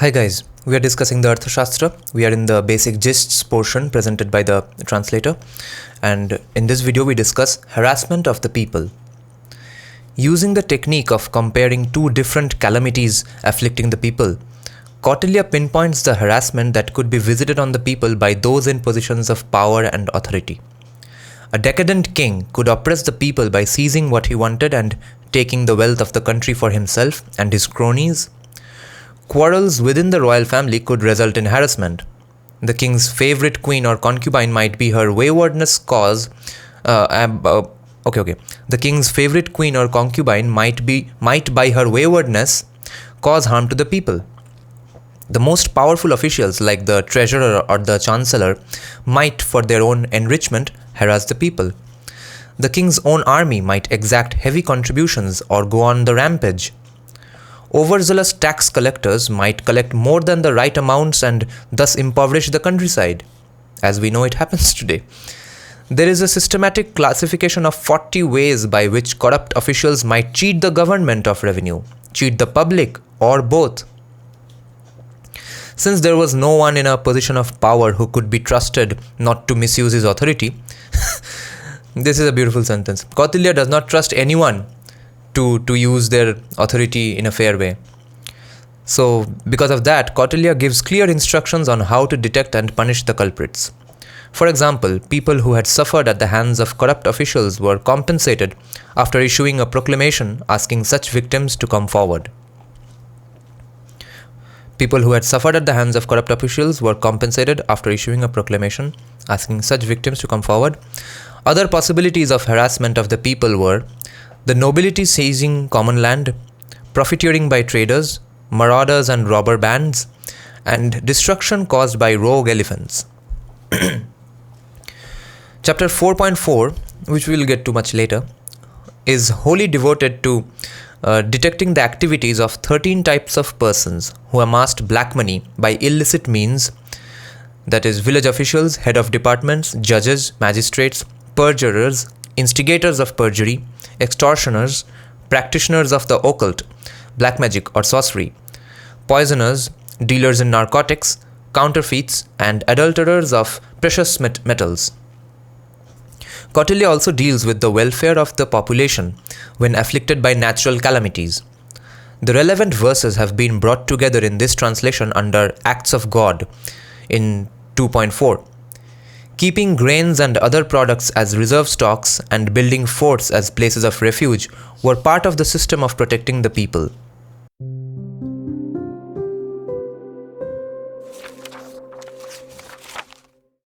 Hi guys, we are discussing the Arthashastra. We are in the basic gists portion presented by the translator, and in this video we discuss harassment of the people. Using the technique of comparing two different calamities afflicting the people, Kautilya pinpoints the harassment that could be visited on the people by those in positions of power and authority. A decadent king could oppress the people by seizing what he wanted and taking the wealth of the country for himself and his cronies. Quarrels within the royal family could result in harassment. The king's favorite queen or concubine might be her waywardness cause. The king's favorite queen or concubine might by her waywardness cause harm to the people. The most powerful officials like the treasurer or the chancellor might, for their own enrichment, harass the people. The king's own army might exact heavy contributions or go on the rampage. Overzealous tax collectors might collect more than the right amounts and thus impoverish the countryside, as we know it happens today. There is a systematic classification of 40 ways by which corrupt officials might cheat the government of revenue, cheat the public, or both. Since there was no one in a position of power who could be trusted not to misuse his authority, this is a beautiful sentence. Kautilya does not trust anyone to use their authority in a fair way. So, because of that, Kautilya gives clear instructions on how to detect and punish the culprits. For example, people who had suffered at the hands of corrupt officials were compensated after issuing a proclamation asking such victims to come forward. People who had suffered at the hands of corrupt officials were compensated after issuing a proclamation asking such victims to come forward. Other possibilities of harassment of the people were the nobility seizing common land, profiteering by traders, marauders and robber bands, and destruction caused by rogue elephants. Chapter 4.4, which we will get to much later, is wholly devoted to detecting the activities of 13 types of persons who amassed black money by illicit means, that is, village officials, head of departments, judges, magistrates, perjurers, instigators of perjury, extortioners, practitioners of the occult, black magic or sorcery, poisoners, dealers in narcotics, counterfeits, and adulterers of precious metals. Kautilya also deals with the welfare of the population when afflicted by natural calamities. The relevant verses have been brought together in this translation under Acts of God in 2.4. Keeping grains and other products as reserve stocks and building forts as places of refuge were part of the system of protecting the people.